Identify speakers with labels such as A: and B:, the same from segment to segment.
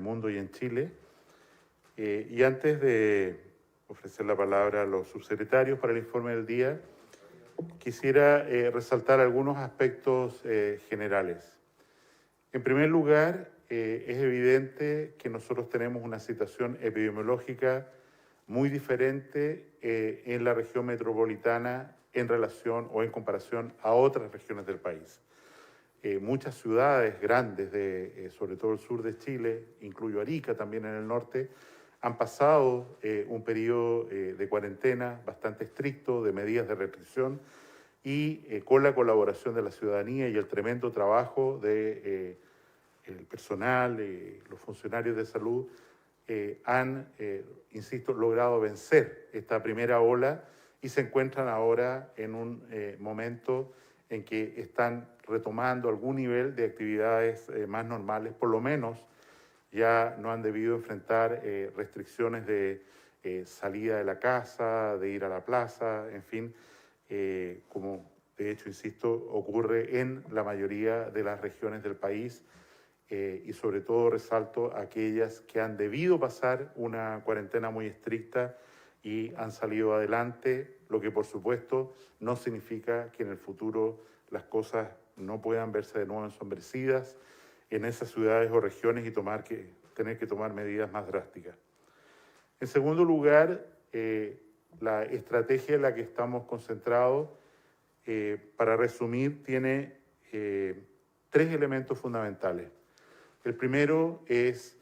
A: mundo y en Chile. Y antes de ofrecer la palabra a los subsecretarios para el informe del día, quisiera resaltar algunos aspectos generales. En primer lugar, es evidente que nosotros tenemos una situación epidemiológica muy diferente en la región metropolitana en relación o en comparación a otras regiones del país. Muchas ciudades grandes, sobre todo el sur de Chile, incluyo Arica también en el norte, han pasado un periodo de cuarentena bastante estricto, de medidas de restricción, y con la colaboración de la ciudadanía y el tremendo trabajo del personal, los funcionarios de salud, han, insisto, logrado vencer esta primera ola y se encuentran ahora en un momento en que están retomando algún nivel de actividades más normales, por lo menos ya no han debido enfrentar restricciones de salida de la casa, de ir a la plaza, en fin, como de hecho, insisto, ocurre en la mayoría de las regiones del país y sobre todo resalto aquellas que han debido pasar una cuarentena muy estricta y han salido adelante, lo que por supuesto no significa que en el futuro las cosas no puedan verse de nuevo ensombrecidas en esas ciudades o regiones y tener que tomar medidas más drásticas. En segundo lugar, la estrategia en la que estamos concentrados, para resumir, tiene tres elementos fundamentales. El primero es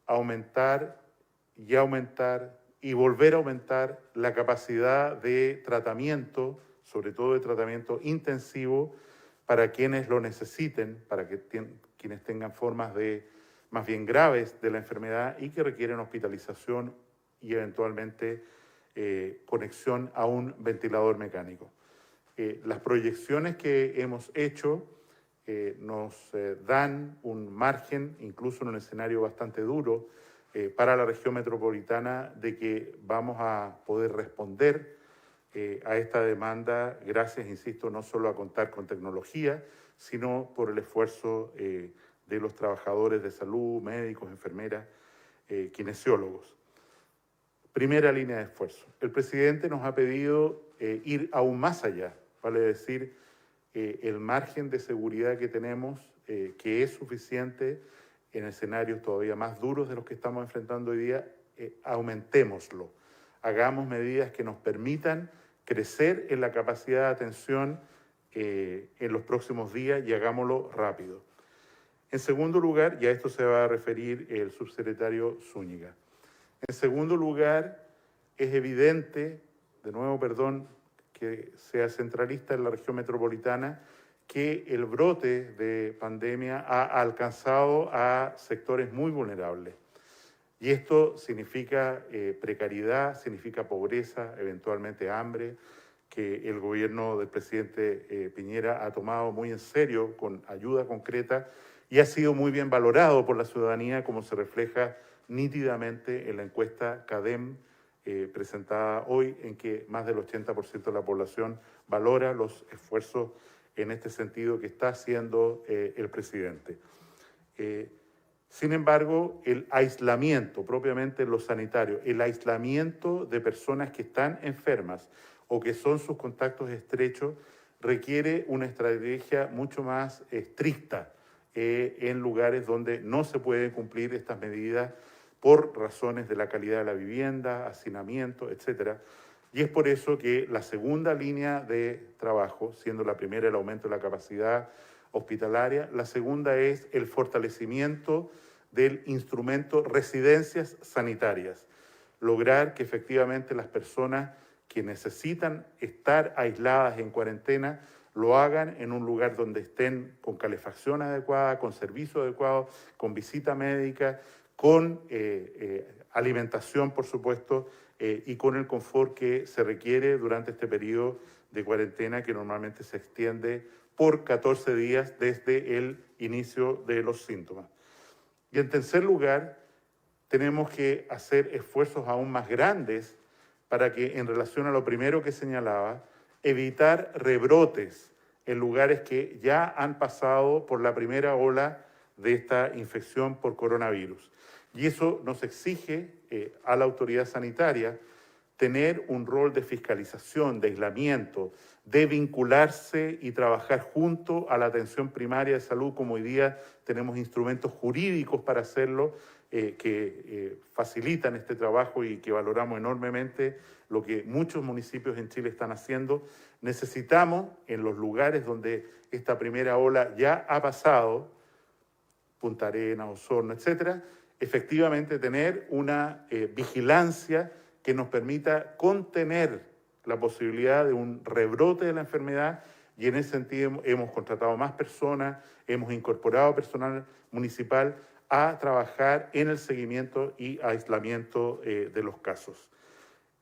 A: aumentar y volver a aumentar la capacidad de tratamiento, sobre todo de tratamiento intensivo, para quienes lo necesiten, para que quienes tengan formas más bien graves de la enfermedad y que requieren hospitalización y eventualmente conexión a un ventilador mecánico. Las proyecciones que hemos hecho nos dan un margen, incluso en un escenario bastante duro, para la región metropolitana, de que vamos a poder responder a esta demanda gracias, insisto, no solo a contar con tecnología, sino por el esfuerzo de los trabajadores de salud, médicos, enfermeras, kinesiólogos. Primera línea de esfuerzo. El presidente nos ha pedido ir aún más allá, vale decir, el margen de seguridad que tenemos, que es suficiente en escenarios todavía más duros de los que estamos enfrentando hoy día, aumentémoslo. Hagamos medidas que nos permitan crecer en la capacidad de atención en los próximos días y hagámoslo rápido. En segundo lugar, y a esto se va a referir el subsecretario Zúñiga, en segundo lugar, es evidente, de nuevo, perdón, que sea centralista en la región metropolitana, que el brote de pandemia ha alcanzado a sectores muy vulnerables. Y esto significa precariedad, significa pobreza, eventualmente hambre, que el gobierno del presidente Piñera ha tomado muy en serio, con ayuda concreta, y ha sido muy bien valorado por la ciudadanía, como se refleja nítidamente en la encuesta CADEM presentada hoy, en que más del 80% de la población valora los esfuerzos en este sentido que está haciendo el presidente. Sin embargo, el aislamiento, propiamente en lo sanitario, el aislamiento de personas que están enfermas o que son sus contactos estrechos, requiere una estrategia mucho más estricta en lugares donde no se pueden cumplir estas medidas por razones de la calidad de la vivienda, hacinamiento, etc. Y es por eso que la segunda línea de trabajo, siendo la primera el aumento de la capacidad hospitalaria, la segunda es el fortalecimiento del instrumento residencias sanitarias. Lograr que efectivamente las personas que necesitan estar aisladas en cuarentena lo hagan en un lugar donde estén con calefacción adecuada, con servicio adecuado, con visita médica, con alimentación, por supuesto, y con el confort que se requiere durante este periodo de cuarentena que normalmente se extiende por 14 días desde el inicio de los síntomas. Y en tercer lugar, tenemos que hacer esfuerzos aún más grandes para que, en relación a lo primero que señalaba, evitar rebrotes en lugares que ya han pasado por la primera ola de esta infección por coronavirus. Y eso nos exige a la autoridad sanitaria tener un rol de fiscalización, de aislamiento, de vincularse y trabajar junto a la atención primaria de salud, como hoy día tenemos instrumentos jurídicos para hacerlo, que facilitan este trabajo y que valoramos enormemente lo que muchos municipios en Chile están haciendo. Necesitamos, en los lugares donde esta primera ola ya ha pasado, Punta Arenas, Osorno, etcétera, efectivamente tener una vigilancia que nos permita contener la posibilidad de un rebrote de la enfermedad, y en ese sentido hemos contratado más personas, hemos incorporado personal municipal a trabajar en el seguimiento y aislamiento de los casos.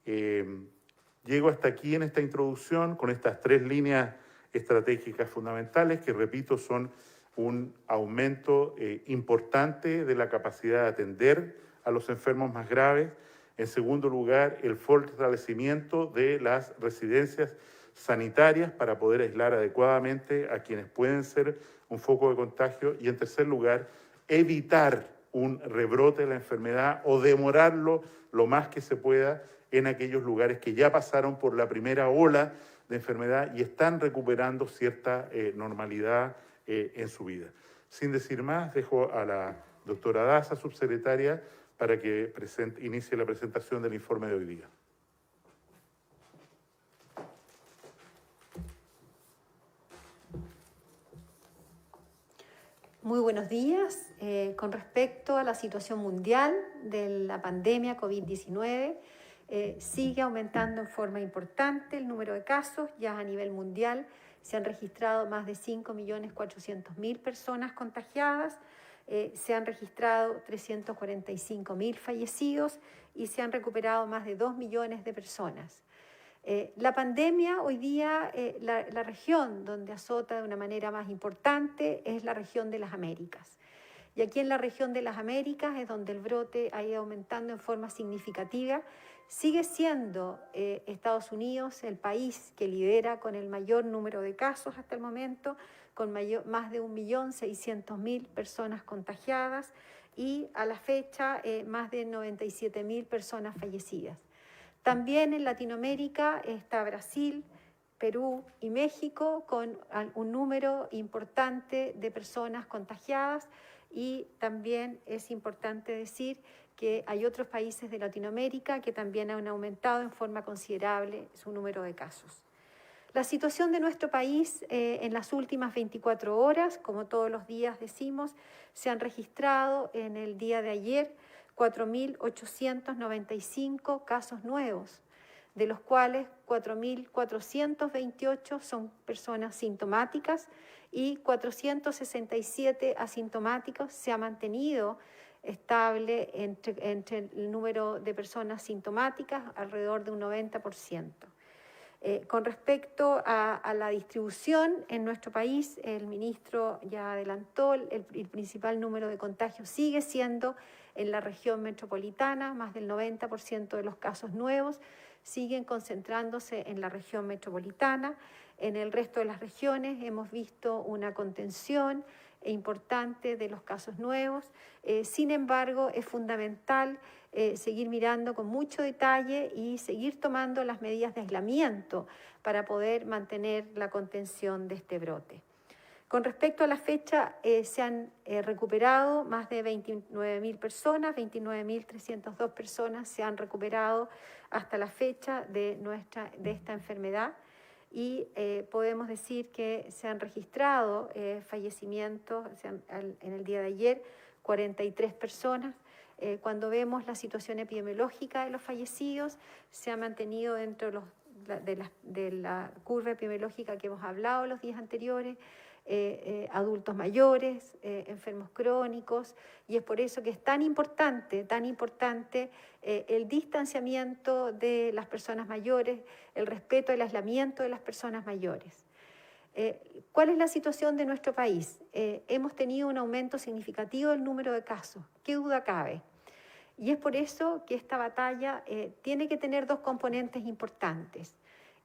A: Llego hasta aquí en esta introducción con estas 3 líneas estratégicas fundamentales que, repito, son un aumento importante de la capacidad de atender a los enfermos más graves. En segundo lugar, el fortalecimiento de las residencias sanitarias para poder aislar adecuadamente a quienes pueden ser un foco de contagio. Y en tercer lugar, evitar un rebrote de la enfermedad o demorarlo lo más que se pueda en aquellos lugares que ya pasaron por la primera ola de enfermedad y están recuperando cierta normalidad en su vida. Sin decir más, dejo a la doctora Daza, subsecretaria, para que inicie la presentación del informe de hoy día.
B: Muy buenos días. Con respecto a la situación mundial de la pandemia COVID-19, sigue aumentando en forma importante el número de casos. Ya a nivel mundial se han registrado más de 5.400.000 personas contagiadas, se han registrado 345.000 fallecidos y se han recuperado más de 2 millones de personas. La pandemia hoy día, la región donde azota de una manera más importante es la región de las Américas. Y aquí en la región de las Américas es donde el brote ha ido aumentando en forma significativa. Sigue siendo Estados Unidos el país que lidera con el mayor número de casos hasta el momento, con más de 1.600.000 personas contagiadas y a la fecha más de 97.000 personas fallecidas. También en Latinoamérica está Brasil, Perú y México con un número importante de personas contagiadas, y también es importante decir que hay otros países de Latinoamérica que también han aumentado en forma considerable su número de casos. La situación de nuestro país en las últimas 24 horas, como todos los días decimos, se han registrado en el día de ayer 4.895 casos nuevos, de los cuales 4.428 son personas sintomáticas y 467 asintomáticos. Se ha mantenido estable entre el número de personas sintomáticas, alrededor de un 90%. Con respecto a la distribución en nuestro país, el ministro ya adelantó, el principal número de contagios sigue siendo en la región metropolitana. Más del 90% de los casos nuevos siguen concentrándose en la región metropolitana. En el resto de las regiones hemos visto una contención importante de los casos nuevos. Sin embargo, es fundamental seguir mirando con mucho detalle y seguir tomando las medidas de aislamiento para poder mantener la contención de este brote. Con respecto a la fecha, se han recuperado más de 29.000 personas, 29.302 personas se han recuperado hasta la fecha de esta enfermedad, y podemos decir que se han registrado fallecimientos en el día de ayer, 43 personas. Cuando vemos la situación epidemiológica de los fallecidos, se ha mantenido dentro de la curva epidemiológica que hemos hablado los días anteriores, adultos mayores, enfermos crónicos, y es por eso que es tan importante el distanciamiento de las personas mayores, el respeto al aislamiento de las personas mayores. ¿Cuál es la situación de nuestro país? Hemos tenido un aumento significativo del número de casos, qué duda cabe. Y es por eso que esta batalla tiene que tener 2 componentes importantes.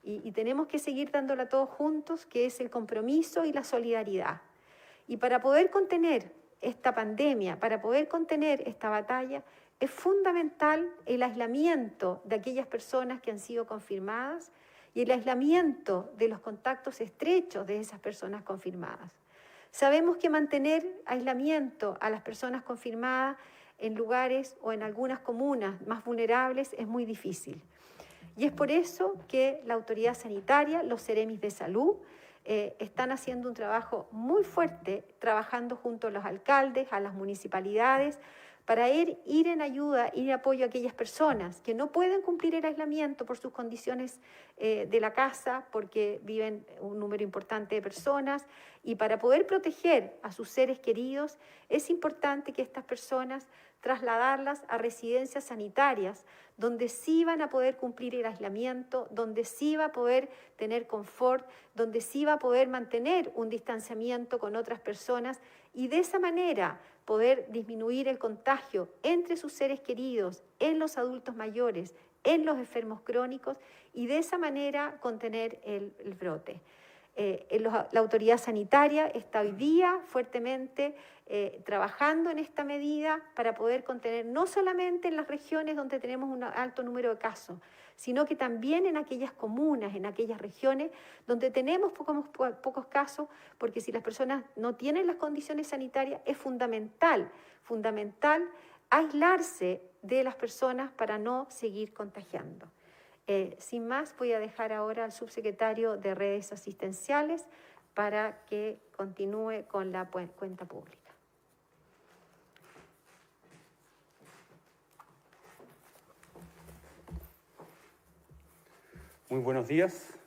B: Y tenemos que seguir dándola todos juntos, que es el compromiso y la solidaridad. Y para poder contener esta pandemia, para poder contener esta batalla, es fundamental el aislamiento de aquellas personas que han sido confirmadas y el aislamiento de los contactos estrechos de esas personas confirmadas. Sabemos que mantener aislamiento a las personas confirmadas en lugares o en algunas comunas más vulnerables es muy difícil. Y es por eso que la autoridad sanitaria, los Seremis de Salud, están haciendo un trabajo muy fuerte, trabajando junto a los alcaldes, a las municipalidades, para ir en ayuda, ir en apoyo a aquellas personas que no pueden cumplir el aislamiento por sus condiciones de la casa, porque viven un número importante de personas, y para poder proteger a sus seres queridos, es importante que estas personas trasladarlas a residencias sanitarias, donde sí van a poder cumplir el aislamiento, donde sí va a poder tener confort, donde sí va a poder mantener un distanciamiento con otras personas y de esa manera poder disminuir el contagio entre sus seres queridos, en los adultos mayores, en los enfermos crónicos y de esa manera contener el brote. La autoridad sanitaria está hoy día fuertemente trabajando en esta medida para poder contener no solamente en las regiones donde tenemos un alto número de casos, sino que también en aquellas comunas, en aquellas regiones donde tenemos pocos casos, porque si las personas no tienen las condiciones sanitarias es fundamental aislarse de las personas para no seguir contagiando. Sin más, voy a dejar ahora al subsecretario de Redes Asistenciales para que continúe con la cuenta pública.
C: Muy buenos días.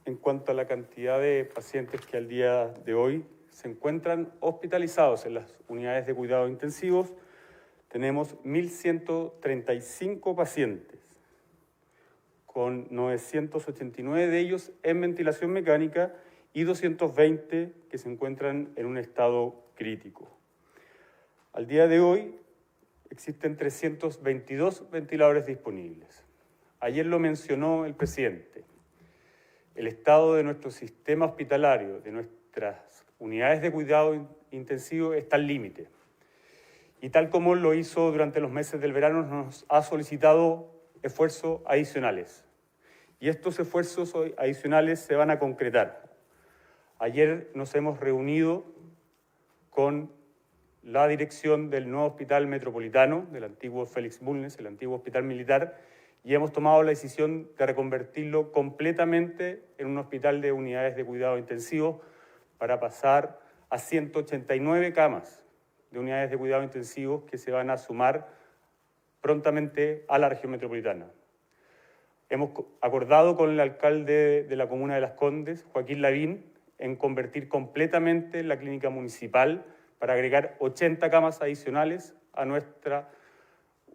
C: En cuanto a la cantidad de pacientes que al día de hoy se encuentran hospitalizados en las unidades de cuidados intensivos, tenemos 1.135 pacientes, con 989 de ellos en ventilación mecánica y 220 que se encuentran en un estado crítico. Al día de hoy existen 322 ventiladores disponibles. Ayer lo mencionó el presidente. El estado de nuestro sistema hospitalario, de nuestras unidades de cuidado intensivo, está al límite. Y tal como lo hizo durante los meses del verano, nos ha solicitado esfuerzos adicionales. Y estos esfuerzos adicionales se van a concretar. Ayer nos hemos reunido con la dirección del nuevo hospital metropolitano, del antiguo Félix Bulnes, el antiguo hospital militar, y hemos tomado la decisión de reconvertirlo completamente en un hospital de unidades de cuidado intensivo para pasar a 189 camas de unidades de cuidado intensivos que se van a sumar prontamente a la región metropolitana. Hemos acordado con el alcalde de la comuna de Las Condes, Joaquín Lavín, en convertir completamente la clínica municipal para agregar 80 camas adicionales a nuestras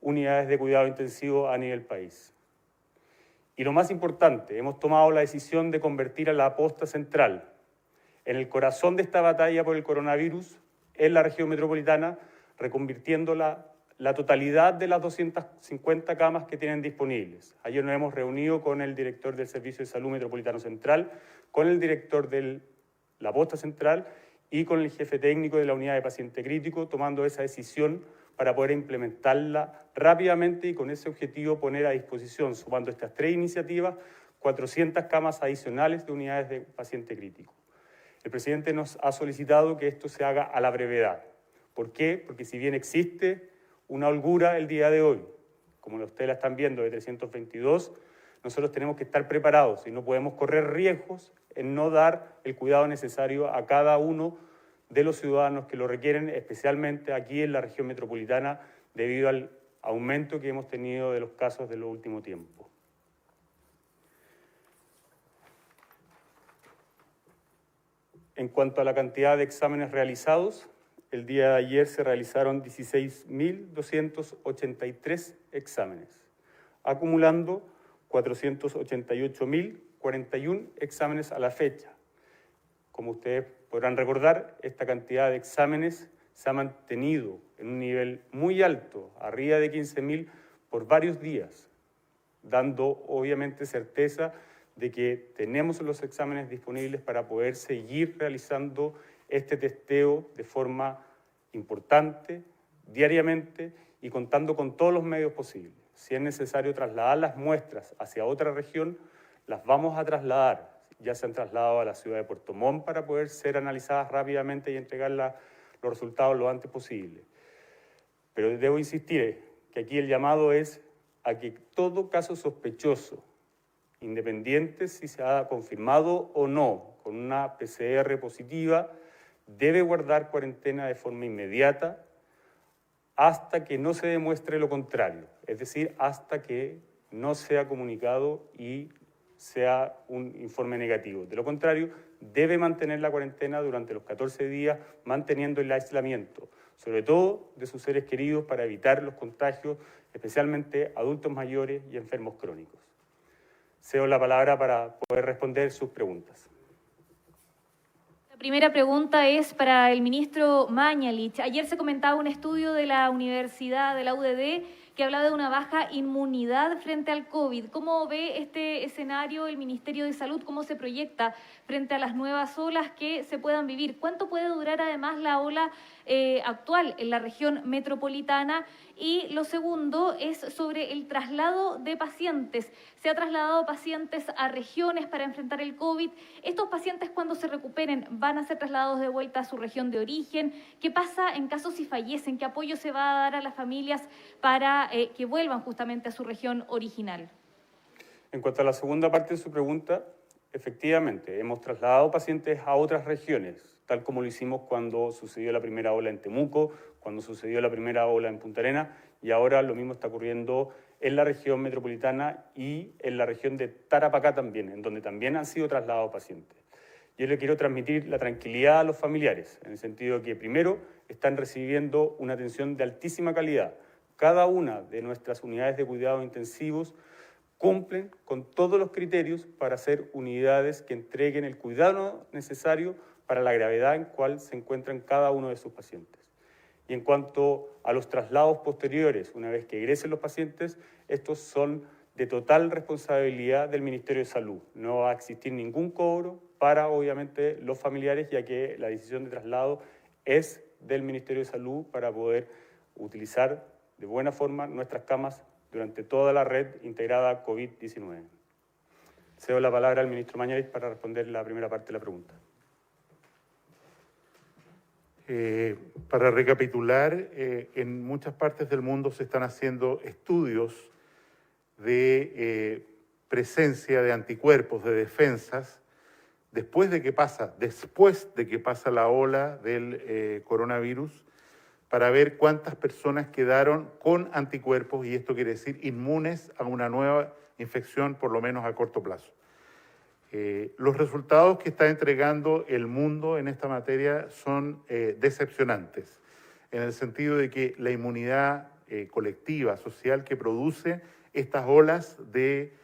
C: unidades de cuidado intensivo a nivel país. Y lo más importante, hemos tomado la decisión de convertir a la posta central en el corazón de esta batalla por el coronavirus en la región metropolitana, reconvirtiendo la totalidad de las 250 camas que tienen disponibles. Ayer nos hemos reunido con el director del Servicio de Salud Metropolitano Central, con el director de la posta central y con el jefe técnico de la unidad de paciente crítico, tomando esa decisión para poder implementarla rápidamente y con ese objetivo poner a disposición, sumando estas tres iniciativas, 400 camas adicionales de unidades de paciente crítico. El presidente nos ha solicitado que esto se haga a la brevedad. ¿Por qué? Porque si bien existe una holgura el día de hoy, como ustedes la están viendo, de 322, nosotros tenemos que estar preparados y no podemos correr riesgos en no dar el cuidado necesario a cada uno de los ciudadanos que lo requieren, especialmente aquí en la región metropolitana, debido al aumento que hemos tenido de los casos de los últimos tiempos. En cuanto a la cantidad de exámenes realizados, el día de ayer se realizaron 16.283 exámenes, acumulando 488.041 exámenes a la fecha. Como ustedes podrán recordar, esta cantidad de exámenes se ha mantenido en un nivel muy alto, arriba de 15.000 por varios días, dando obviamente certeza de que tenemos los exámenes disponibles para poder seguir realizando este testeo de forma importante, diariamente y contando con todos los medios posibles. Si es necesario trasladar las muestras hacia otra región, las vamos a trasladar. Ya se han trasladado a la ciudad de Puerto Montt para poder ser analizadas rápidamente y entregar los resultados lo antes posible. Pero debo insistir que aquí el llamado es a que todo caso sospechoso, independiente si se ha confirmado o no con una PCR positiva, debe guardar cuarentena de forma inmediata hasta que no se demuestre lo contrario, es decir, hasta que no sea comunicado y sea un informe negativo. De lo contrario, debe mantener la cuarentena durante los 14 días, manteniendo el aislamiento, sobre todo de sus seres queridos, para evitar los contagios, especialmente adultos mayores y enfermos crónicos. Cedo la palabra para poder responder sus preguntas.
D: La primera pregunta es para el ministro Mañalich. Ayer se comentaba un estudio de la Universidad de la UDD que hablaba de una baja inmunidad frente al COVID. ¿Cómo ve este escenario el Ministerio de Salud? ¿Cómo se proyecta frente a las nuevas olas que se puedan vivir? ¿Cuánto puede durar además la ola actual en la región metropolitana? Y lo segundo es sobre el traslado de pacientes. Se ha trasladado pacientes a regiones para enfrentar el COVID. ¿Estos pacientes, cuando se recuperen, van a ser trasladados de vuelta a su región de origen? ¿Qué pasa en caso si fallecen? ¿Qué apoyo se va a dar a las familias para que vuelvan justamente a su región original?
C: En cuanto a la segunda parte de su pregunta, efectivamente, hemos trasladado pacientes a otras regiones, tal como lo hicimos cuando sucedió la primera ola en Temuco, cuando sucedió la primera ola en Punta Arenas, y ahora lo mismo está ocurriendo en la región metropolitana y en la región de Tarapacá también, en donde también han sido trasladados pacientes. Yo le quiero transmitir la tranquilidad a los familiares, en el sentido de que, primero, están recibiendo una atención de altísima calidad. Cada una de nuestras unidades de cuidados intensivos cumplen con todos los criterios para ser unidades que entreguen el cuidado necesario para la gravedad en cual se encuentran cada uno de sus pacientes. Y en cuanto a los traslados posteriores, una vez que egresen los pacientes, estos son de total responsabilidad del Ministerio de Salud. No va a existir ningún cobro para, obviamente, los familiares, ya que la decisión de traslado es del Ministerio de Salud para poder utilizar de buena forma nuestras camas durante toda la red integrada COVID-19. Cedo la palabra al ministro Mañalich para responder la primera parte de la pregunta.
A: Para recapitular, en muchas partes del mundo se están haciendo estudios de presencia de anticuerpos, de defensas, después de que pasa la ola del coronavirus, para ver cuántas personas quedaron con anticuerpos, y esto quiere decir inmunes a una nueva infección, por lo menos a corto plazo. Los resultados que está entregando el mundo en esta materia son decepcionantes, en el sentido de que la inmunidad colectiva, social, que produce estas olas de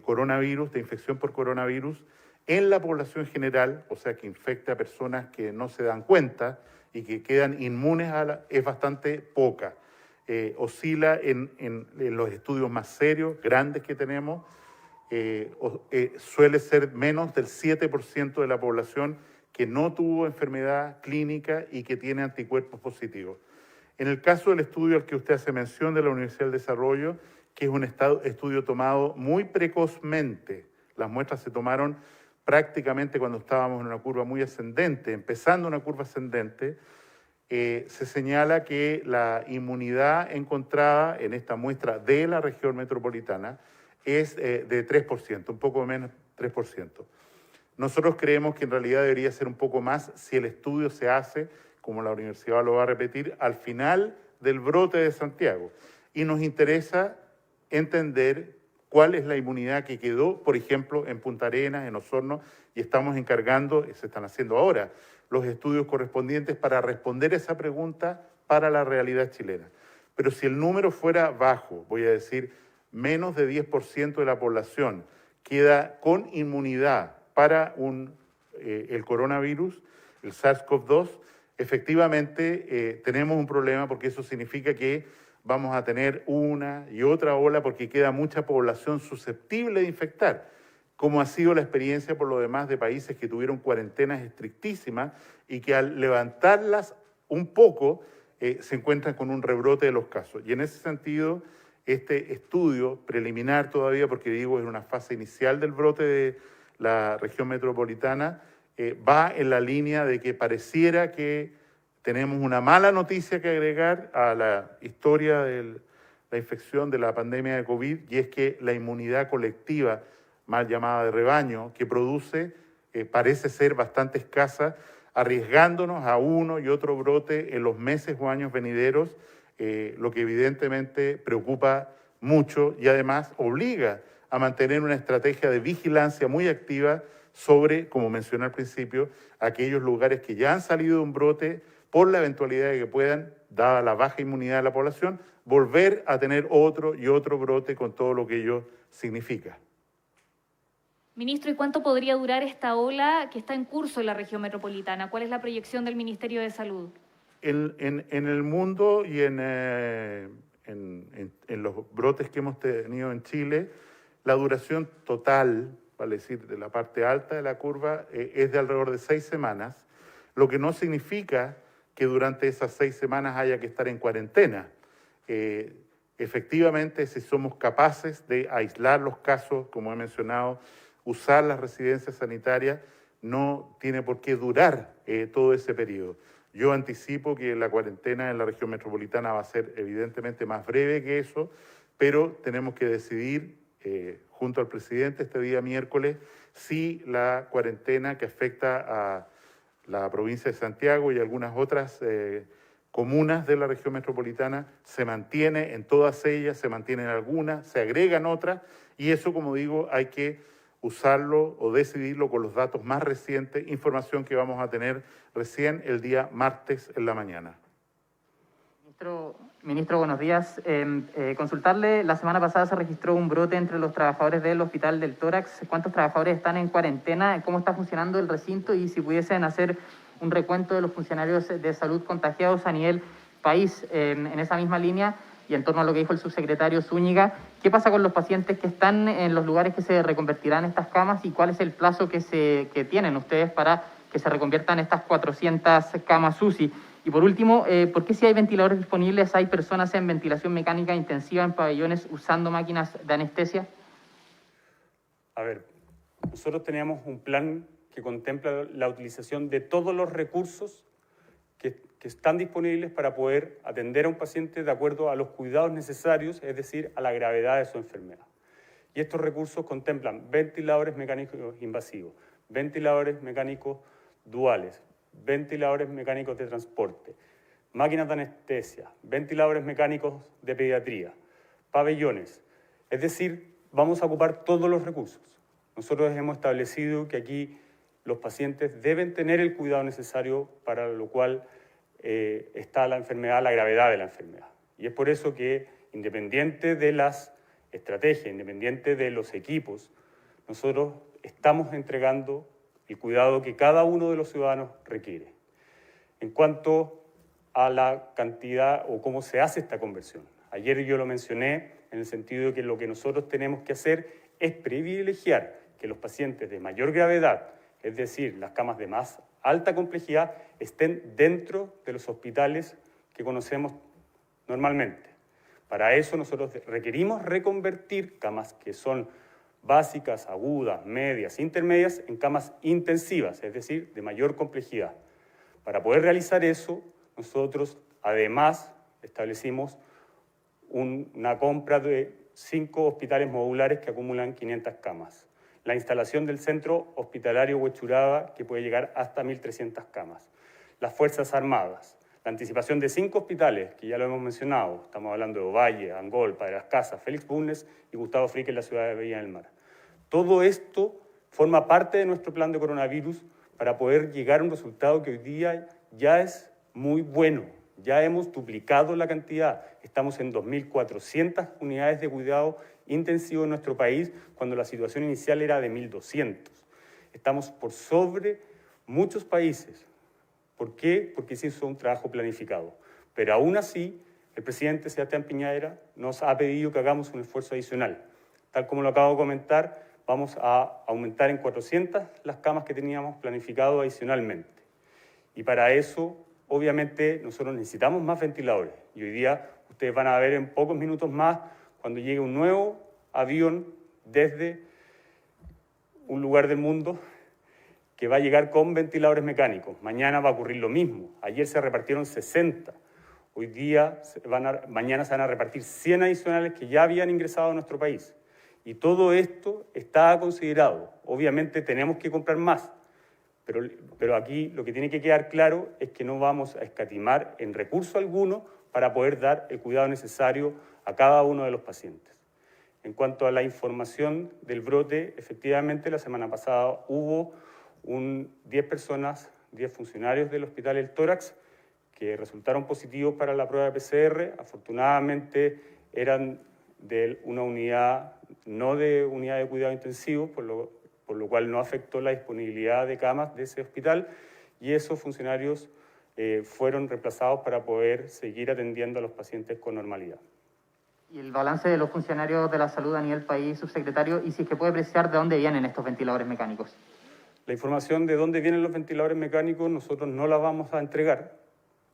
A: coronavirus, de infección por coronavirus, en la población general, o sea, que infecta a personas que no se dan cuenta y que quedan inmunes es bastante poca. Oscila en los estudios más serios, grandes que tenemos, suele ser menos del 7% de la población que no tuvo enfermedad clínica y que tiene anticuerpos positivos. En el caso del estudio al que usted hace mención de la Universidad del Desarrollo, que es un estudio tomado muy precozmente, las muestras se tomaron prácticamente cuando estábamos en una curva muy ascendente, empezando una curva ascendente, se señala que la inmunidad encontrada en esta muestra de la región metropolitana es de 3%, un poco menos 3%. Nosotros creemos que en realidad debería ser un poco más si el estudio se hace, como la universidad lo va a repetir, al final del brote de Santiago. Y nos interesa entender cuál es la inmunidad que quedó, por ejemplo, en Punta Arenas, en Osorno, y estamos encargando, y se están haciendo ahora, los estudios correspondientes para responder esa pregunta para la realidad chilena. Pero si el número fuera bajo, voy a decir, menos de 10% de la población queda con inmunidad para el coronavirus, el SARS-CoV-2, efectivamente tenemos un problema, porque eso significa que vamos a tener una y otra ola porque queda mucha población susceptible de infectar. como ha sido la experiencia por lo demás de países que tuvieron cuarentenas estrictísimas y que al levantarlas un poco se encuentran con un rebrote de los casos. Y en ese sentido, este estudio preliminar todavía, porque digo, es una fase inicial del brote de la región metropolitana, va en la línea de que pareciera que tenemos una mala noticia que agregar a la historia de la infección de la pandemia de COVID, y es que la inmunidad colectiva, mal llamada de rebaño, que produce, parece ser bastante escasa, arriesgándonos a uno y otro brote en los meses o años venideros, lo que evidentemente preocupa mucho y además obliga a mantener una estrategia de vigilancia muy activa sobre, como mencioné al principio, aquellos lugares que ya han salido de un brote por la eventualidad de que puedan, dada la baja inmunidad de la población, volver a tener otro y otro brote con todo lo que ello significa.
D: Ministro, ¿y cuánto podría durar esta ola que está en curso en la región metropolitana? ¿Cuál es la proyección del Ministerio de Salud?
A: En el mundo y en los brotes que hemos tenido en Chile, la duración total, vale decir, de la parte alta de la curva, es de alrededor de 6 semanas, lo que no significa que durante esas 6 semanas haya que estar en cuarentena. Efectivamente, si somos capaces de aislar los casos, como he mencionado, usar las residencias sanitarias, no tiene por qué durar todo ese periodo. Yo anticipo que la cuarentena en la región metropolitana va a ser evidentemente más breve que eso, pero tenemos que decidir junto al presidente este día miércoles si la cuarentena que afecta a la provincia de Santiago y algunas otras comunas de la región metropolitana se mantiene en todas ellas, se mantienen algunas, se agregan otras, y eso, como digo, hay que usarlo o decidirlo con los datos más recientes, información que vamos a tener recién el día martes en la mañana.
E: Ministro, buenos días. Consultarle, la semana pasada se registró un brote entre los trabajadores del Hospital del Tórax. ¿Cuántos trabajadores están en cuarentena? ¿Cómo está funcionando el recinto? Y si pudiesen hacer un recuento de los funcionarios de salud contagiados a nivel país en esa misma línea. Y en torno a lo que dijo el subsecretario Zúñiga, ¿qué pasa con los pacientes que están en los lugares que se reconvertirán estas camas y cuál es el plazo que tienen ustedes para que se reconviertan estas 400 camas UCI? Y por último, ¿por qué si hay ventiladores disponibles hay personas en ventilación mecánica intensiva en pabellones usando máquinas de anestesia?
C: A ver, nosotros teníamos un plan que contempla la utilización de todos los recursos que están disponibles para poder atender a un paciente de acuerdo a los cuidados necesarios, es decir, a la gravedad de su enfermedad. Y estos recursos contemplan ventiladores mecánicos invasivos, ventiladores mecánicos duales, ventiladores mecánicos de transporte, máquinas de anestesia, ventiladores mecánicos de pediatría, pabellones. Es decir, vamos a ocupar todos los recursos. Nosotros hemos establecido que aquí los pacientes deben tener el cuidado necesario, para lo cual está la enfermedad, la gravedad de la enfermedad. Y es por eso que, independiente de las estrategias, independiente de los equipos, nosotros estamos entregando el cuidado que cada uno de los ciudadanos requiere. En cuanto a la cantidad o cómo se hace esta conversión, ayer yo lo mencioné en el sentido de que lo que nosotros tenemos que hacer es privilegiar que los pacientes de mayor gravedad, es decir, las camas de más alta complejidad, estén dentro de los hospitales que conocemos normalmente. Para eso nosotros requerimos reconvertir camas que son básicas, agudas, medias, intermedias, en camas intensivas, es decir, de mayor complejidad. Para poder realizar eso, nosotros además establecimos una compra de 5 hospitales modulares que acumulan 500 camas. La instalación del centro hospitalario Huechuraba, que puede llegar hasta 1.300 camas. Las Fuerzas Armadas. La anticipación de 5 hospitales, que ya lo hemos mencionado. Estamos hablando de Ovalle, Angol, Padre Las Casas, Félix Bulnes y Gustavo Frique en la ciudad de Viña del Mar. Todo esto forma parte de nuestro plan de coronavirus para poder llegar a un resultado que hoy día ya es muy bueno. Ya hemos duplicado la cantidad. Estamos en 2.400 unidades de cuidado intensivo en nuestro país, cuando la situación inicial era de 1.200. Estamos por sobre muchos países. ¿Por qué? Porque se hizo un trabajo planificado. Pero aún así, el presidente Sebastián Piñera nos ha pedido que hagamos un esfuerzo adicional. Tal como lo acabo de comentar, vamos a aumentar en 400 las camas que teníamos planificado adicionalmente. Y para eso, obviamente, nosotros necesitamos más ventiladores. Y hoy día ustedes van a ver en pocos minutos más cuando llegue un nuevo avión desde un lugar del mundo que va a llegar con ventiladores mecánicos. Mañana va a ocurrir lo mismo. Ayer se repartieron 60. Hoy día, mañana se van a repartir 100 adicionales que ya habían ingresado a nuestro país. Y todo esto está considerado. Obviamente tenemos que comprar más, pero aquí lo que tiene que quedar claro es que no vamos a escatimar en recurso alguno para poder dar el cuidado necesario a cada uno de los pacientes. En cuanto a la información del brote, efectivamente la semana pasada hubo 10 funcionarios del Hospital El Tórax que resultaron positivos para la prueba de PCR. Afortunadamente eran de una unidad, no de unidad de cuidado intensivo, por lo cual no afectó la disponibilidad de camas de ese hospital, y esos funcionarios fueron reemplazados para poder seguir atendiendo a los pacientes con normalidad.
E: Y el balance de los funcionarios de la salud a nivel país, subsecretario, y si es que puede precisar de dónde vienen estos ventiladores mecánicos.
C: La información de dónde vienen los ventiladores mecánicos nosotros no la vamos a entregar.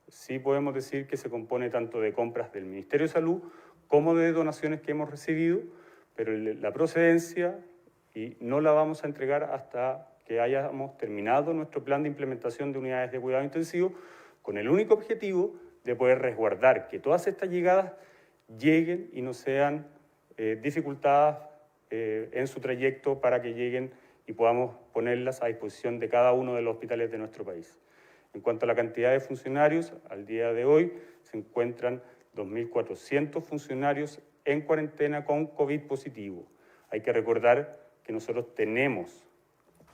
C: Sí podemos decir que se compone tanto de compras del Ministerio de Salud como de donaciones que hemos recibido, pero la procedencia y no la vamos a entregar hasta que hayamos terminado nuestro plan de implementación de unidades de cuidado intensivo, con el único objetivo de poder resguardar que todas estas llegadas lleguen y no sean dificultadas en su trayecto para que lleguen y podamos ponerlas a disposición de cada uno de los hospitales de nuestro país. En cuanto a la cantidad de funcionarios, al día de hoy se encuentran 2.400 funcionarios en cuarentena con COVID positivo. Hay que recordar que nosotros tenemos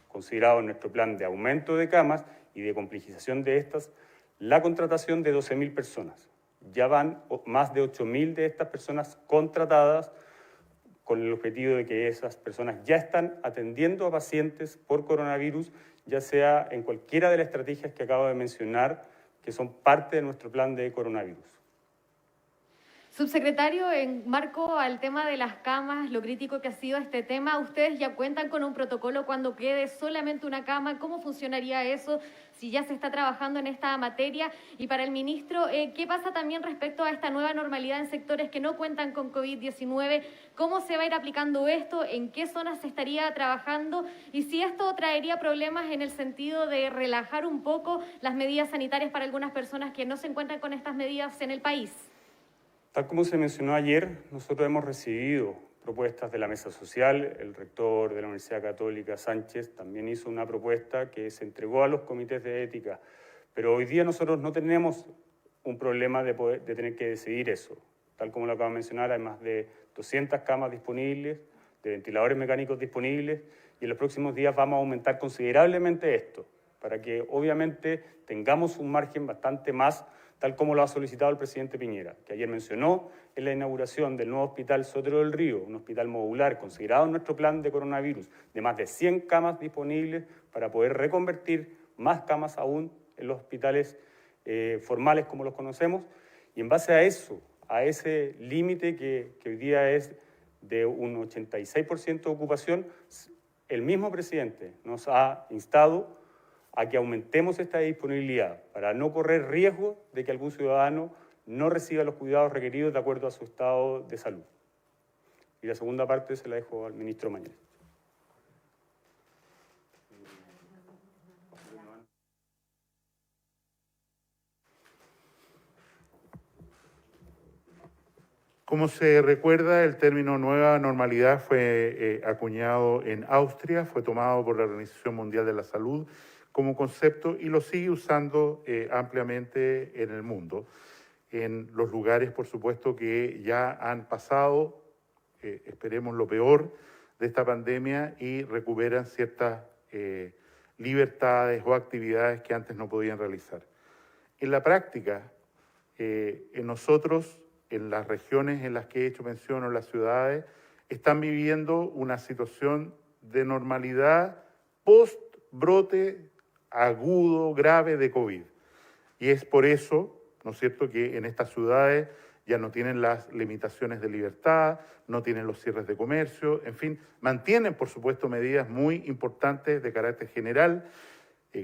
C: considerado en nuestro plan de aumento de camas y de complejización de estas la contratación de 12.000 personas. Ya van más de 8.000 de estas personas contratadas con el objetivo de que esas personas ya están atendiendo a pacientes por coronavirus, ya sea en cualquiera de las estrategias que acabo de mencionar, que son parte de nuestro plan de coronavirus.
D: Subsecretario, en marco al tema de las camas, lo crítico que ha sido este tema, ¿ustedes ya cuentan con un protocolo cuando quede solamente una cama? ¿Cómo funcionaría eso si ya se está trabajando en esta materia? Y para el ministro, ¿qué pasa también respecto a esta nueva normalidad en sectores que no cuentan con COVID-19? ¿Cómo se va a ir aplicando esto? ¿En qué zonas se estaría trabajando? Y si esto traería problemas en el sentido de relajar un poco las medidas sanitarias para algunas personas que no se encuentran con estas medidas en el país.
C: Tal como se mencionó ayer, nosotros hemos recibido propuestas de la Mesa Social. El rector de la Universidad Católica, Sánchez, también hizo una propuesta que se entregó a los comités de ética. Pero hoy día nosotros no tenemos un problema de tener que decidir eso. Tal como lo acabo de mencionar, hay más de 200 camas disponibles, de ventiladores mecánicos disponibles, y en los próximos días vamos a aumentar considerablemente esto, para que obviamente tengamos un margen bastante más, tal como lo ha solicitado el presidente Piñera, que ayer mencionó en la inauguración del nuevo hospital Sotero del Río, un hospital modular considerado en nuestro plan de coronavirus, de más de 100 camas disponibles para poder reconvertir más camas aún en los hospitales formales como los conocemos, y en base a eso, a ese límite que hoy día es de un 86% de ocupación, el mismo presidente nos ha instado a que aumentemos esta disponibilidad para no correr riesgo de que algún ciudadano no reciba los cuidados requeridos de acuerdo a su estado de salud. Y la segunda parte se la dejo al ministro Mañalich.
A: Como se recuerda, el término nueva normalidad fue acuñado en Austria, fue tomado por la Organización Mundial de la Salud como concepto y lo sigue usando ampliamente en el mundo, en los lugares, por supuesto, que ya han pasado, esperemos lo peor de esta pandemia y recuperan ciertas libertades o actividades que antes no podían realizar. En la práctica, en nosotros, en las regiones en las que he hecho mención o en las ciudades, están viviendo una situación de normalidad post-brote agudo, grave de COVID. Y es por eso, ¿no es cierto?, que en estas ciudades ya no tienen las limitaciones de libertad, no tienen los cierres de comercio, en fin, mantienen, por supuesto, medidas muy importantes de carácter general,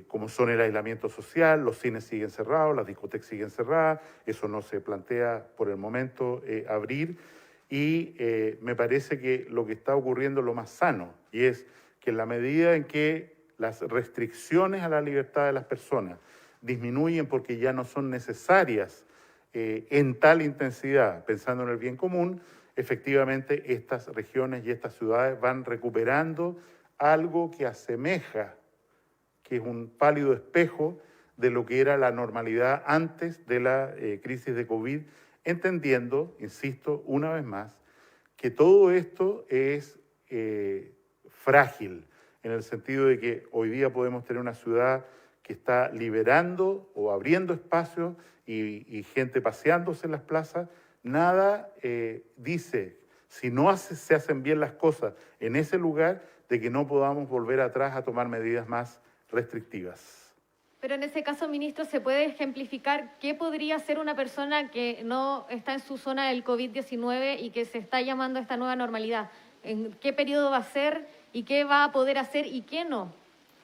A: como son el aislamiento social, los cines siguen cerrados, las discotecas siguen cerradas, eso no se plantea por el momento abrir, y me parece que lo que está ocurriendo es lo más sano, y es que en la medida en que las restricciones a la libertad de las personas disminuyen porque ya no son necesarias en tal intensidad, pensando en el bien común, efectivamente estas regiones y estas ciudades van recuperando algo que asemeja, que es un pálido espejo de lo que era la normalidad antes de la crisis de COVID, entendiendo, insisto, una vez más, que todo esto es frágil, en el sentido de que hoy día podemos tener una ciudad que está liberando o abriendo espacios y gente paseándose en las plazas. Nada dice, si no se hacen bien las cosas en ese lugar, de que no podamos volver atrás a tomar medidas más restrictivas.
D: Pero en ese caso, ministro, ¿se puede ejemplificar qué podría hacer una persona que no está en su zona del COVID-19 y que se está llamando a esta nueva normalidad? ¿En qué periodo va a ser y qué va a poder hacer y qué no?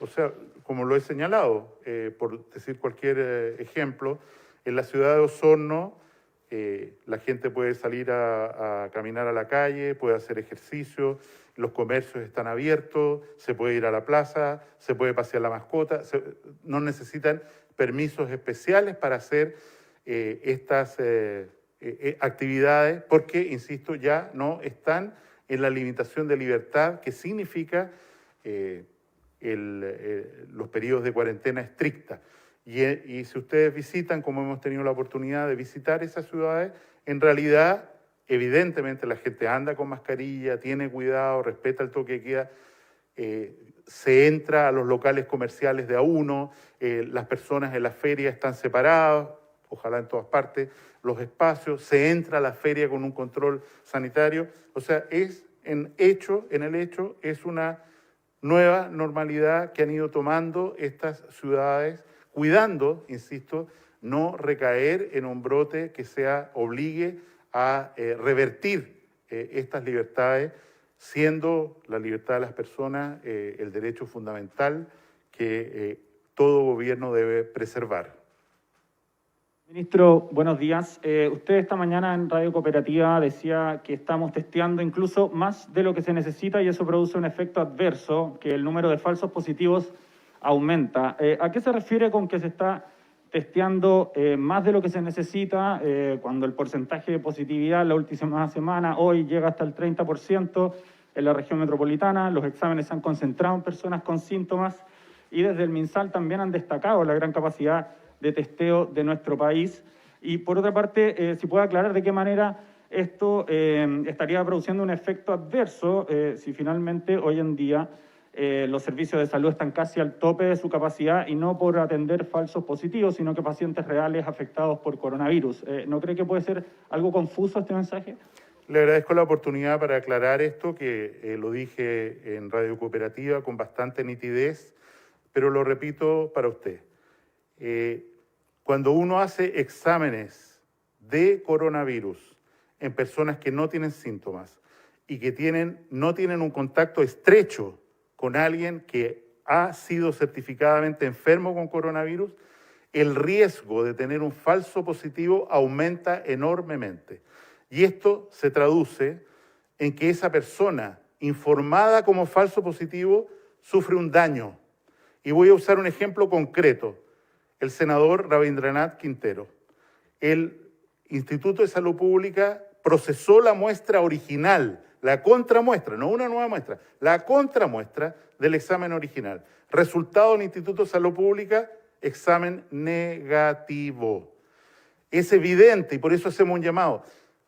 A: O sea, como lo he señalado, por decir cualquier ejemplo, en la ciudad de Osorno la gente puede salir a caminar a la calle, puede hacer ejercicio, los comercios están abiertos, se puede ir a la plaza, se puede pasear la mascota, no necesitan permisos especiales para hacer estas actividades porque, insisto, ya no están en la limitación de libertad que significa los periodos de cuarentena estricta. Y si ustedes visitan, como hemos tenido la oportunidad de visitar esas ciudades, en realidad, evidentemente la gente anda con mascarilla, tiene cuidado, respeta el toque de queda, se entra a los locales comerciales de a uno, las personas en las ferias están separadas, ojalá en todas partes, los espacios, se entra a la feria con un control sanitario. O sea, en el hecho es una nueva normalidad que han ido tomando estas ciudades, cuidando, insisto, no recaer en un brote que obligue a revertir estas libertades, siendo la libertad de las personas el derecho fundamental que todo gobierno debe preservar.
F: Ministro, buenos días. Usted esta mañana en Radio Cooperativa decía que estamos testeando incluso más de lo que se necesita y eso produce un efecto adverso, que el número de falsos positivos aumenta. ¿A qué se refiere con que se está testeando más de lo que se necesita cuando el porcentaje de positividad la última semana, hoy llega hasta el 30% en la región metropolitana? Los exámenes se han concentrado en personas con síntomas y desde el MinSal también han destacado la gran capacidad de testeo de nuestro país. Y por otra parte, si puede aclarar de qué manera esto estaría produciendo un efecto adverso si finalmente hoy en día los servicios de salud están casi al tope de su capacidad y no por atender falsos positivos, sino que pacientes reales afectados por coronavirus. ¿No cree que puede ser algo confuso este mensaje?
A: Le agradezco la oportunidad para aclarar esto, que lo dije en Radio Cooperativa con bastante nitidez, pero lo repito para usted. Cuando uno hace exámenes de coronavirus en personas que no tienen síntomas y que no tienen un contacto estrecho con alguien que ha sido certificadamente enfermo con coronavirus, el riesgo de tener un falso positivo aumenta enormemente. Y esto se traduce en que esa persona informada como falso positivo sufre un daño. Y voy a usar un ejemplo concreto. El senador Rabindranath Quintero. El Instituto de Salud Pública procesó la muestra original, la contramuestra, no una nueva muestra, la contramuestra del examen original. Resultado del Instituto de Salud Pública, examen negativo. Es evidente y por eso hacemos un llamado.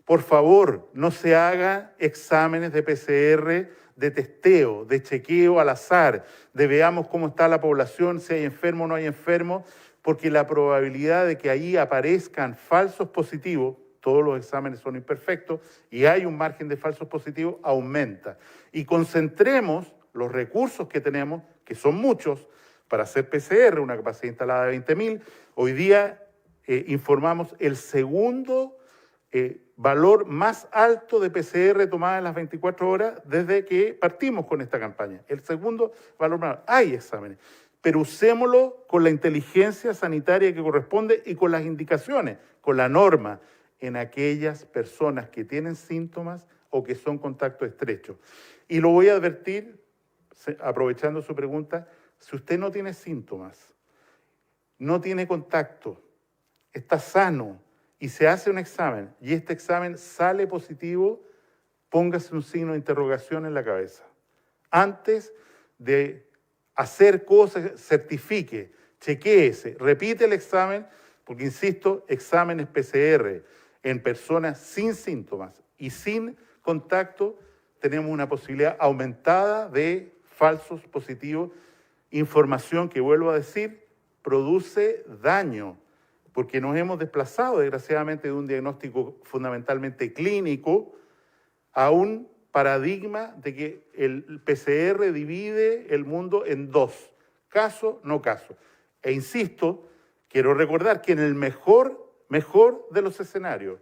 A: Por favor, no se hagan exámenes de PCR, de testeo, de chequeo al azar, de veamos cómo está la población, si hay enfermo o no hay enfermo, porque la probabilidad de que ahí aparezcan falsos positivos, todos los exámenes son imperfectos y hay un margen de falsos positivos, aumenta. Y concentremos los recursos que tenemos, que son muchos, para hacer PCR, una capacidad instalada de 20.000. Hoy día informamos el segundo valor más alto de PCR tomada en las 24 horas desde que partimos con esta campaña. El segundo valor más alto. Hay exámenes, pero usémoslo con la inteligencia sanitaria que corresponde y con las indicaciones, con la norma, en aquellas personas que tienen síntomas o que son contacto estrecho. Y lo voy a advertir, aprovechando su pregunta, si usted no tiene síntomas, no tiene contacto, está sano y se hace un examen y este examen sale positivo, póngase un signo de interrogación en la cabeza. Antes de hacer cosas, certifique, chequéese, repite el examen, porque insisto, exámenes PCR en personas sin síntomas y sin contacto, tenemos una posibilidad aumentada de falsos positivos, información que, vuelvo a decir, produce daño, porque nos hemos desplazado, desgraciadamente, de un diagnóstico fundamentalmente clínico a un paradigma de que el PCR divide el mundo en dos, caso, no caso. E insisto, quiero recordar que en el mejor de los escenarios,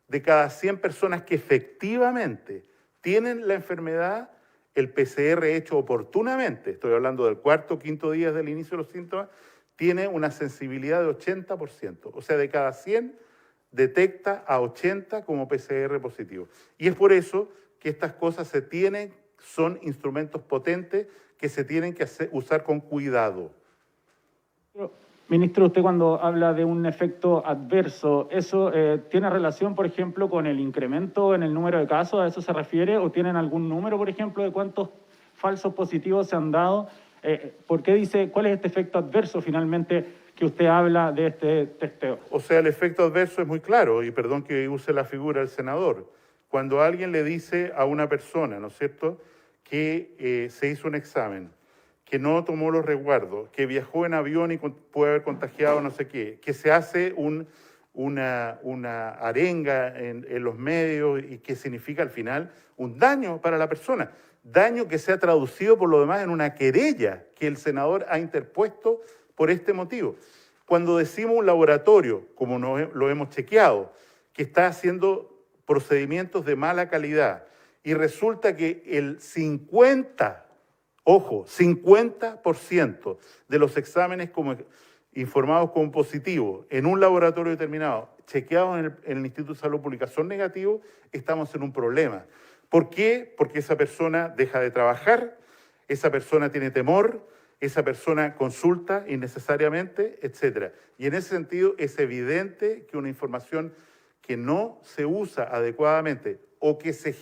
A: de cada 100 personas que efectivamente tienen la enfermedad, el PCR hecho oportunamente, estoy hablando del cuarto o quinto día del inicio de los síntomas, tiene una sensibilidad de 80%. O sea, de cada 100 detecta a 80 como PCR positivo. Y es por eso que estas cosas son instrumentos potentes que se tienen que usar con cuidado.
F: Ministro, usted cuando habla de un efecto adverso, ¿eso tiene relación, por ejemplo, con el incremento en el número de casos? ¿A eso se refiere? ¿O tienen algún número, por ejemplo, de cuántos falsos positivos se han dado? ¿Por qué dice cuál es este efecto adverso finalmente que usted habla de este testeo?
A: O sea, el efecto adverso es muy claro, y perdón que use la figura del senador. Cuando alguien le dice a una persona, ¿no es cierto?, que se hizo un examen, que no tomó los resguardos, que viajó en avión y puede haber contagiado no sé qué, que se hace una arenga en los medios y que significa al final un daño para la persona, daño que se ha traducido por lo demás en una querella que el senador ha interpuesto por este motivo. Cuando decimos un laboratorio, como lo hemos chequeado, que está haciendo procedimientos de mala calidad y resulta que el 50% de los exámenes informados como positivos en un laboratorio determinado, chequeados en el Instituto de Salud Pública, son negativos, estamos en un problema. ¿Por qué? Porque esa persona deja de trabajar, esa persona tiene temor, esa persona consulta innecesariamente, etc. Y en ese sentido es evidente que una información que no se usa adecuadamente o que se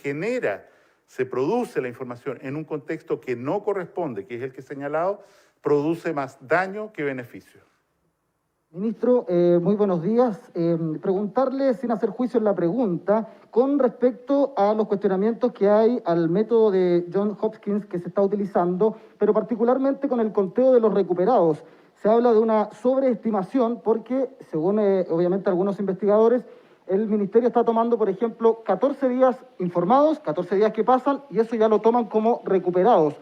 A: produce la información en un contexto que no corresponde, que es el que he señalado, produce más daño que beneficio.
G: Ministro, muy buenos días. Preguntarle, sin hacer juicio en la pregunta, con respecto a los cuestionamientos que hay al método de Johns Hopkins que se está utilizando, pero particularmente con el conteo de los recuperados. Se habla de una sobreestimación porque, según obviamente algunos investigadores, el Ministerio está tomando, por ejemplo, 14 días informados, 14 días que pasan, y eso ya lo toman como recuperados.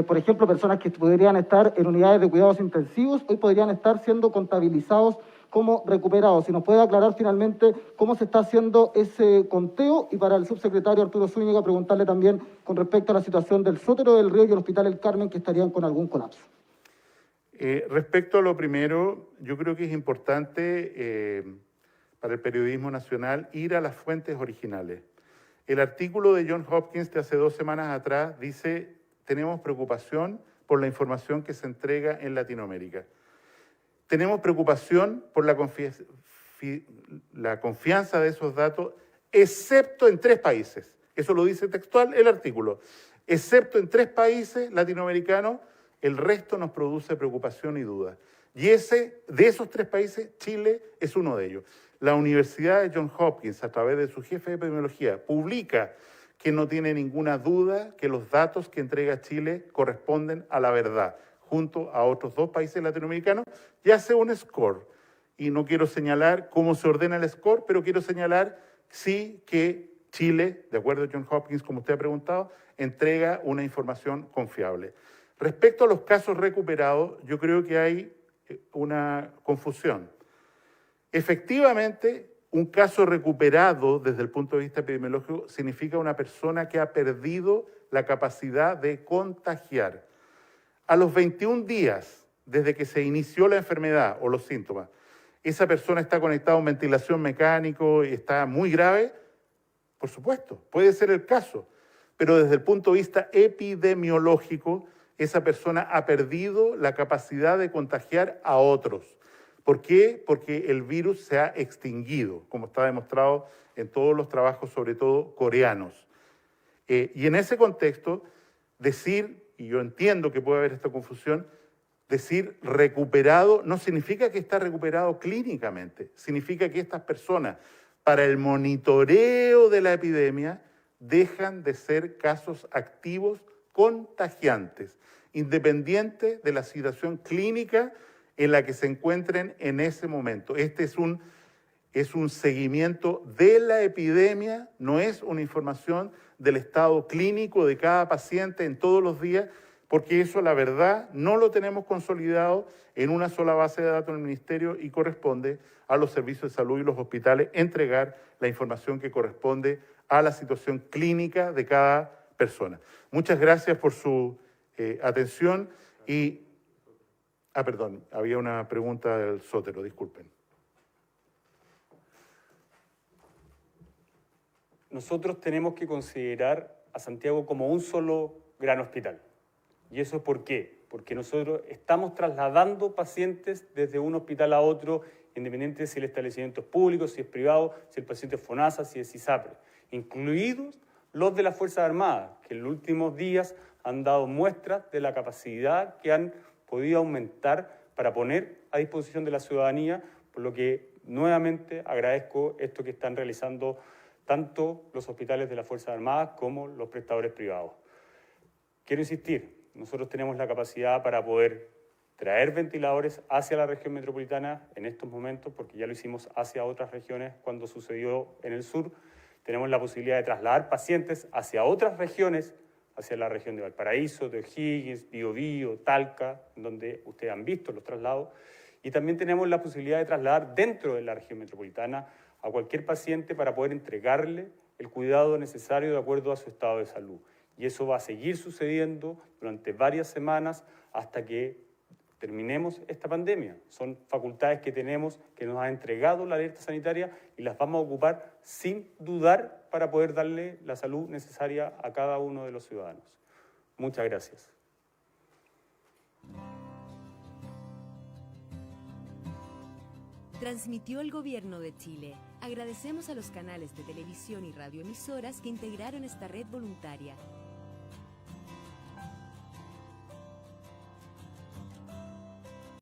G: Por ejemplo, personas que podrían estar en unidades de cuidados intensivos, hoy podrían estar siendo contabilizados como recuperados. Si nos puede aclarar finalmente cómo se está haciendo ese conteo, y para el subsecretario Arturo Zúñiga preguntarle también con respecto a la situación del Sotero del Río y el Hospital El Carmen, que estarían con algún colapso.
A: Respecto a lo primero, yo creo que es importante para el periodismo nacional ir a las fuentes originales. El artículo de Johns Hopkins de hace 2 semanas atrás dice: tenemos preocupación por la información que se entrega en Latinoamérica. Tenemos preocupación por la confianza de esos datos, excepto en 3 países. Eso lo dice textual el artículo. Excepto en 3 países latinoamericanos, el resto nos produce preocupación y duda. Y de esos 3 países, Chile es uno de ellos. La Universidad de Johns Hopkins, a través de su jefe de epidemiología, publica que no tiene ninguna duda que los datos que entrega Chile corresponden a la verdad, junto a otros 2 países latinoamericanos, y hace un score. Y no quiero señalar cómo se ordena el score, pero quiero señalar sí que Chile, de acuerdo a Johns Hopkins, como usted ha preguntado, entrega una información confiable. Respecto a los casos recuperados, yo creo que hay una confusión. Efectivamente, Un caso recuperado desde el punto de vista epidemiológico significa una persona que ha perdido la capacidad de contagiar. A los 21 días desde que se inició la enfermedad o los síntomas, esa persona está conectada a un ventilación mecánico y está muy grave, por supuesto, puede ser el caso, pero desde el punto de vista epidemiológico, esa persona ha perdido la capacidad de contagiar a otros. ¿Por qué? Porque el virus se ha extinguido, como está demostrado en todos los trabajos, sobre todo coreanos. Y en ese contexto, decir, y yo entiendo que puede haber esta confusión, decir recuperado no significa que está recuperado clínicamente, significa que estas personas, para el monitoreo de la epidemia, dejan de ser casos activos contagiantes, independiente de la situación clínica en la que se encuentren en ese momento. Este es un seguimiento de la epidemia, no es una información del estado clínico de cada paciente en todos los días, porque eso, la verdad, no lo tenemos consolidado en una sola base de datos en el Ministerio y corresponde a los servicios de salud y los hospitales entregar la información que corresponde a la situación clínica de cada persona. Muchas gracias por su atención y... perdón, había una pregunta del Sotero, disculpen.
C: Nosotros tenemos que considerar a Santiago como un solo gran hospital. ¿Y eso es por qué? Porque nosotros estamos trasladando pacientes desde un hospital a otro, independiente si el establecimiento es público, si es privado, si el paciente es FONASA, si es ISAPRE, incluidos los de las Fuerzas Armadas, que en los últimos días han dado muestras de la capacidad que han podido aumentar para poner a disposición de la ciudadanía, por lo que nuevamente agradezco esto que están realizando tanto los hospitales de las Fuerzas Armadas como los prestadores privados. Quiero insistir, nosotros tenemos la capacidad para poder traer ventiladores hacia la región metropolitana en estos momentos, porque ya lo hicimos hacia otras regiones cuando sucedió en el sur. Tenemos la posibilidad de trasladar pacientes hacia otras regiones, hacia la región de Valparaíso, de O'Higgins, Biobío, Talca, donde ustedes han visto los traslados. Y también tenemos la posibilidad de trasladar dentro de la región metropolitana a cualquier paciente para poder entregarle el cuidado necesario de acuerdo a su estado de salud. Y eso va a seguir sucediendo durante varias semanas hasta que terminemos esta pandemia. Son facultades que tenemos, que nos ha entregado la alerta sanitaria y las vamos a ocupar sin dudar para poder darle la salud necesaria a cada uno de los ciudadanos. Muchas gracias.
H: Transmitió el Gobierno de Chile. Agradecemos a los canales de televisión y radioemisoras que integraron esta red voluntaria.